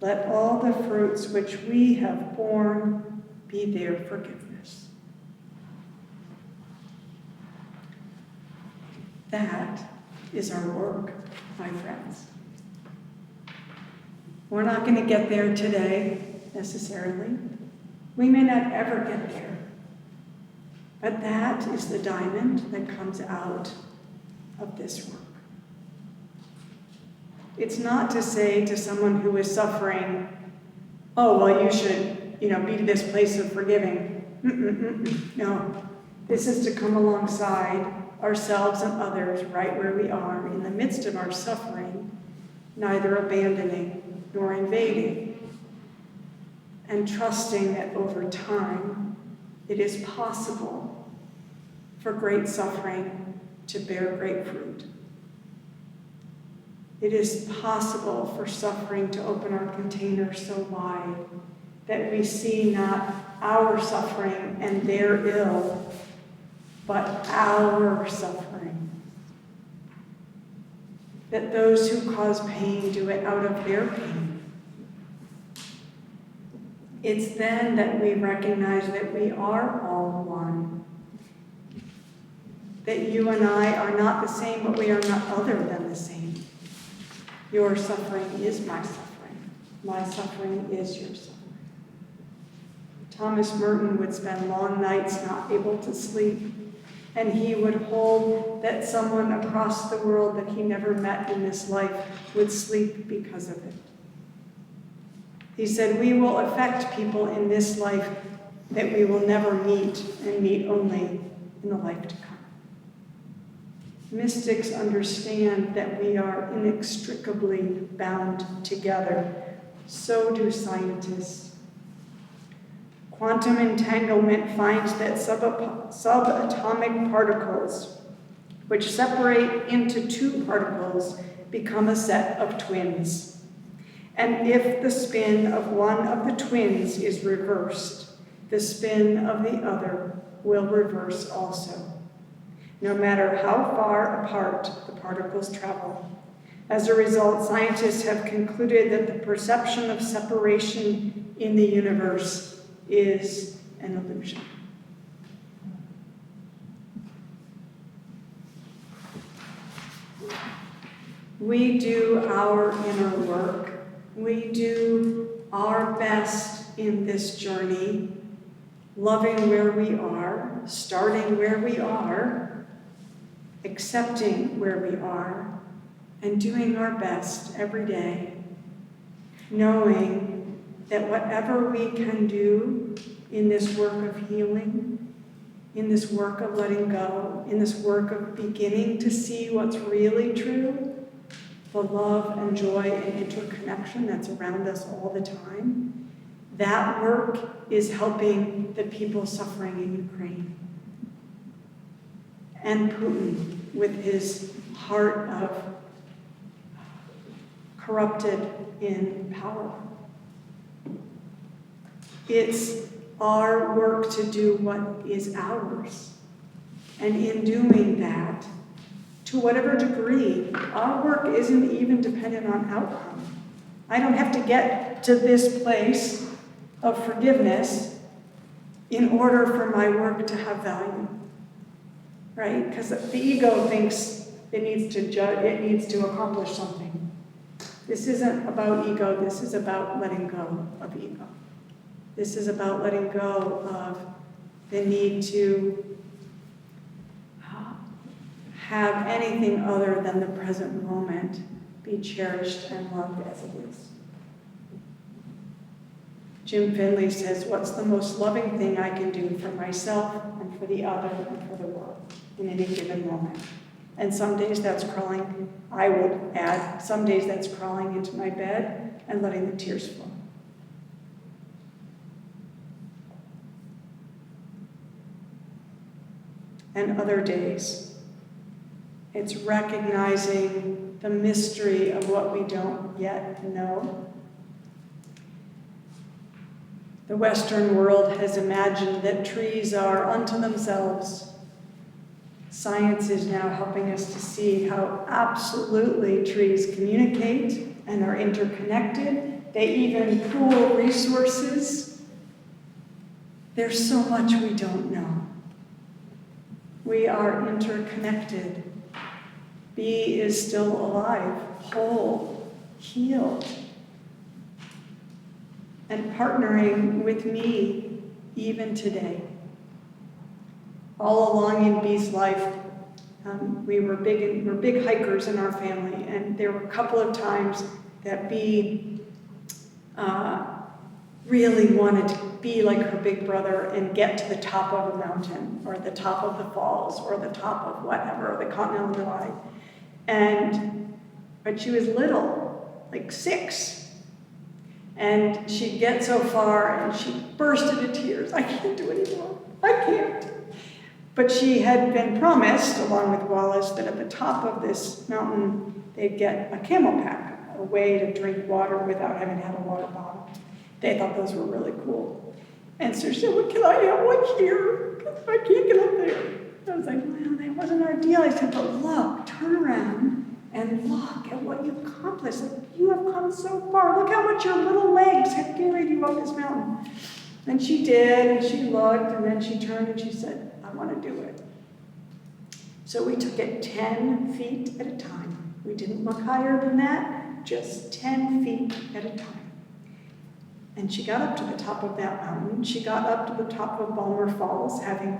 let all the fruits which we have borne be their forgiveness. That is our work, my friends. We're not going to get there today, necessarily. We may not ever get there. But that is the diamond that comes out of this work. It's not to say to someone who is suffering, oh, well, you should, be to this place of forgiving. No, this is to come alongside ourselves and others right where we are in the midst of our suffering, neither abandoning nor invading, and trusting that over time it is possible for great suffering to bear great fruit. It is possible for suffering to open our container so wide that we see not our suffering and their ill, but our suffering. That those who cause pain do it out of their pain. It's then that we recognize that we are all one. That you and I are not the same, but we are not other than the same. Your suffering is my suffering. My suffering is your suffering. Thomas Merton would spend long nights not able to sleep and he would hold that someone across the world that he never met in this life would sleep because of it. He said, we will affect people in this life that we will never meet and meet only in the life to come. Mystics understand that we are inextricably bound together. So do scientists. Quantum entanglement finds that subatomic particles, which separate into two particles, become a set of twins. And if the spin of one of the twins is reversed, the spin of the other will reverse also, no matter how far apart the particles travel. As a result, scientists have concluded that the perception of separation in the universe is an illusion. We do our inner work. We do our best in this journey, loving where we are, starting where we are, accepting where we are, and doing our best every day, knowing that whatever we can do in this work of healing, in this work of letting go, in this work of beginning to see what's really true, the love and joy and interconnection that's around us all the time, that work is helping the people suffering in Ukraine. And Putin, with his heart of corrupted in power. It's our work to do what is ours. And in doing that, to whatever degree, our work isn't even dependent on outcome. I don't have to get to this place of forgiveness in order for my work to have value, right? Because the ego thinks it needs to judge, it needs to accomplish something. This isn't about ego, this is about letting go of ego. This is about letting go of the need to have anything other than the present moment be cherished and loved as it is. Jim Finley says, what's the most loving thing I can do for myself and for the other and for the world in any given moment? And some days that's crawling, I would add, some days that's crawling into my bed and letting the tears flow. And other days, it's recognizing the mystery of what we don't yet know. The Western world has imagined that trees are unto themselves. Science is now helping us to see how absolutely trees communicate and are interconnected. They even pool resources. There's so much we don't know. We are interconnected. B is still alive, whole, healed, and partnering with me even today. All along in B's life, we're big hikers in our family, and there were a couple of times that B really wanted to be like her big brother and get to the top of a mountain, or the top of the falls, or the top of whatever, or the Continental Divide. But she was little, like 6. And she'd get so far and she burst into tears. I can't do anymore. I can't. But she had been promised, along with Wallace, that at the top of this mountain, they'd get a camel pack, a way to drink water without having to have a water bottle. They thought those were really cool. And so she said, well, can I have one here? Because I can't get up there. I was like, well, that wasn't our deal. I said, but look, turn around and look at what you've accomplished. Like, you have come so far. Look how much your little legs have carried you up this mountain. And she did, and she looked, and then she turned and she said, I want to do it. So we took it 10 feet at a time. We didn't look higher than that, just 10 feet at a time. And she got up to the top of that mountain. She got up to the top of Balmer Falls, having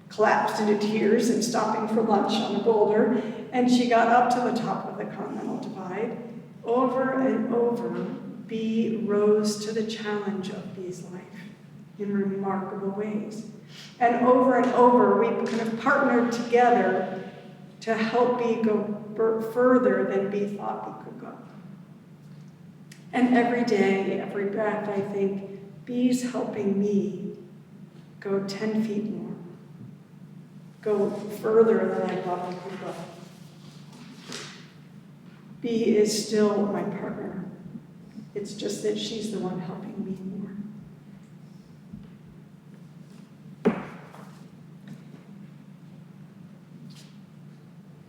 collapsed into tears and stopping for lunch on a boulder, and she got up to the top of the Continental Divide. Over and over, B rose to the challenge of B's life in remarkable ways. And over, we kind of partnered together to help B go further than B thought B could go. And every day, every breath, I think, B's helping me go 10 feet more, go further than I thought I could go. B is still my partner. It's just that she's the one helping me more.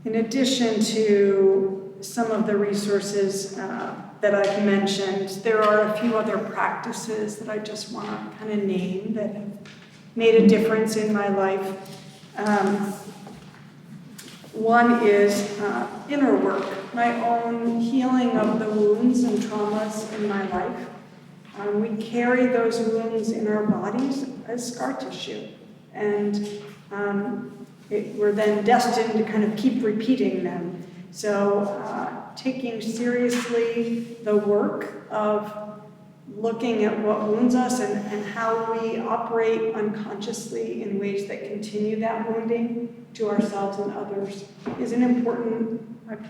In addition to some of the resources that I've mentioned, there are a few other practices that I just want to kind of name that have made a difference in my life. One is inner work, my own healing of the wounds and traumas in my life. We carry those wounds in our bodies as scar tissue, and we're then destined to kind of keep repeating them. So taking seriously the work of looking at what wounds us and how we operate unconsciously in ways that continue that wounding to ourselves and others is an important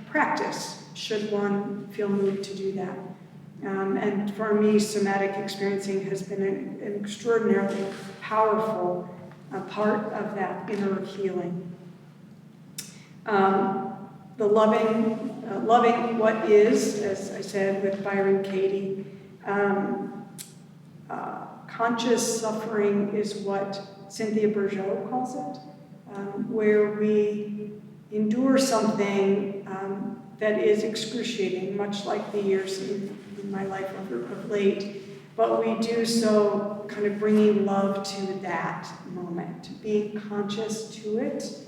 practice, should one feel moved to do that. And for me, somatic experiencing has been an extraordinarily powerful part of that inner healing. The loving what is, as I said with Byron Katie, conscious suffering is what Cynthia Bourgeault calls it, where we endure something that is excruciating, much like the years in my life of late, but we do so kind of bringing love to that moment, being conscious to it,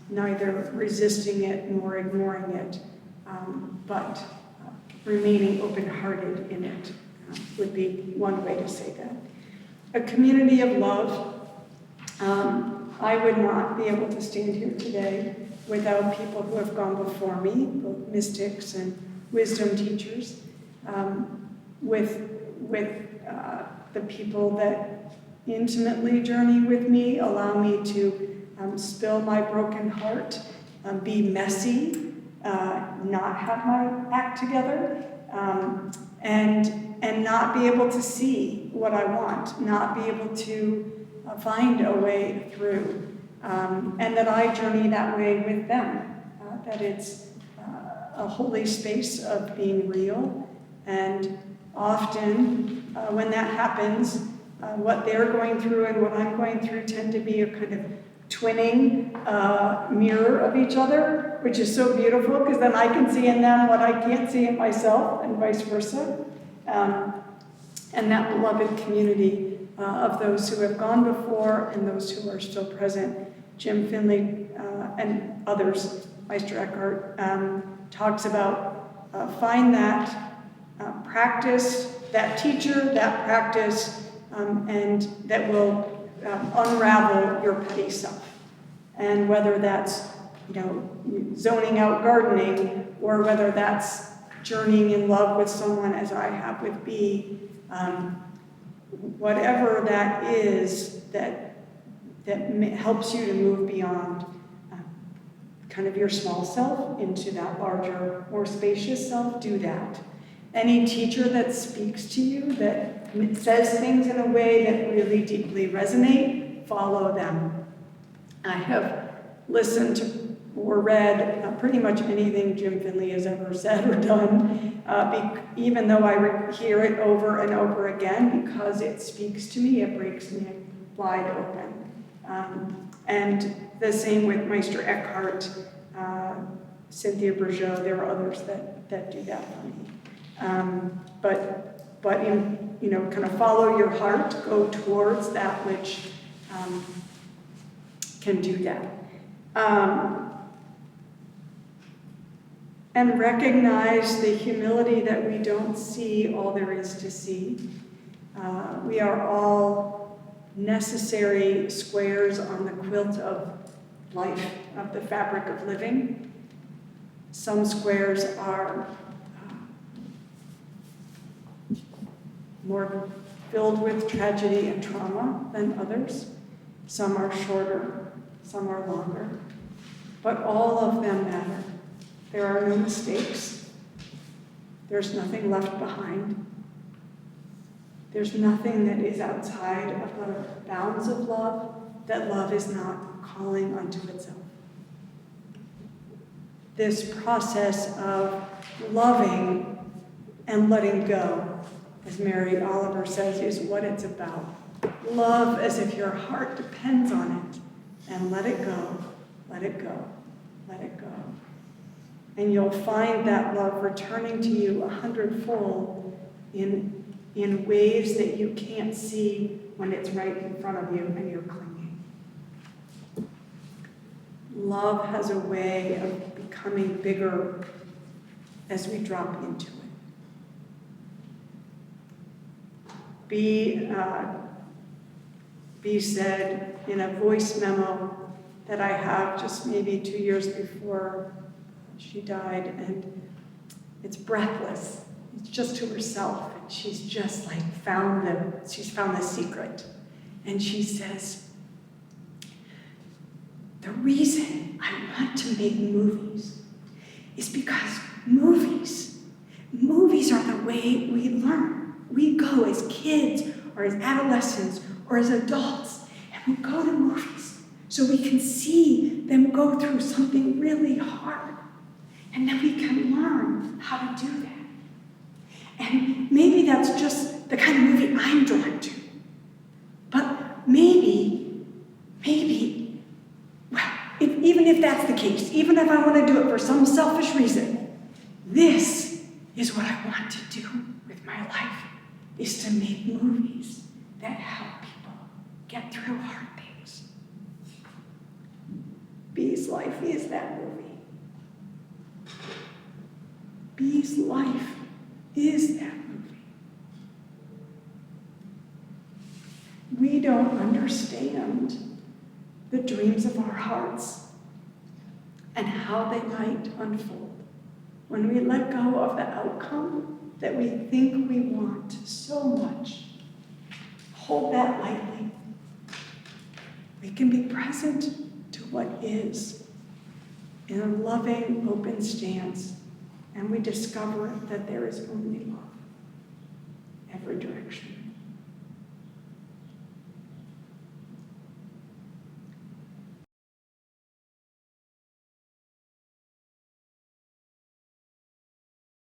neither resisting it nor ignoring it, but remaining open-hearted in it would be one way to say that. A community of love. I would not be able to stand here today without people who have gone before me, both mystics and wisdom teachers, with the people that intimately journey with me, allow me to spill my broken heart, be messy, not have my act together, and not be able to see what I want, not be able to find a way through, and that I journey that way with them, that it's a holy space of being real, and often when that happens, what they're going through and what I'm going through tend to be a kind of twinning mirror of each other, which is so beautiful because then I can see in them what I can't see in myself and vice versa. And that beloved community of those who have gone before and those who are still present. Jim Finley and others, Meister Eckhart, talks about find that practice, that teacher, that practice, and that will unravel your petty self. And whether that's, zoning out gardening, or whether that's journeying in love with someone as I have with B, whatever that is that helps you to move beyond kind of your small self into that larger, more spacious self, do that. Any teacher that speaks to you, that says things in a way that really deeply resonate, follow them. I have listened to or read pretty much anything Jim Finley has ever said or done, even though I hear it over and over again, because it speaks to me, it breaks me wide open. And the same with Meister Eckhart, Cynthia Bourgeault, there are others that do that for me. But in, kind of follow your heart, go towards that which can do that. And recognize the humility that we don't see all there is to see. We are all necessary squares on the quilt of life, of the fabric of living. Some squares are more filled with tragedy and trauma than others. Some are shorter, some are longer. But all of them matter. There are no mistakes. There's nothing left behind. There's nothing that is outside of the bounds of love that love is not calling unto itself. This process of loving and letting go, as Mary Oliver says, is what it's about. Love as if your heart depends on it, and let it go, let it go, let it go. And you'll find that love returning to you 100-fold in ways that you can't see when it's right in front of you and you're clinging. Love has a way of becoming bigger as we drop into it. B said in a voice memo that I have just maybe 2 years before she died, and it's breathless. It's just to herself, and she's just like she's found the secret. And she says, the reason I want to make movies is because movies are the way we learn. We go as kids or as adolescents or as adults, and we go to movies so we can see them go through something really hard. And then we can learn how to do that. And maybe that's just the kind of movie I'm drawn to. But maybe, well, even if that's the case, even if I want to do it for some selfish reason, this is what I want to do with my life, is to make movies that help people get through hard things. B's life is that movie. B's life is that movie. We don't understand the dreams of our hearts and how they might unfold when we let go of the outcome that we think we want so much. Hold that lightly. We can be present to what is in a loving, open stance, and we discover that there is only love, every direction.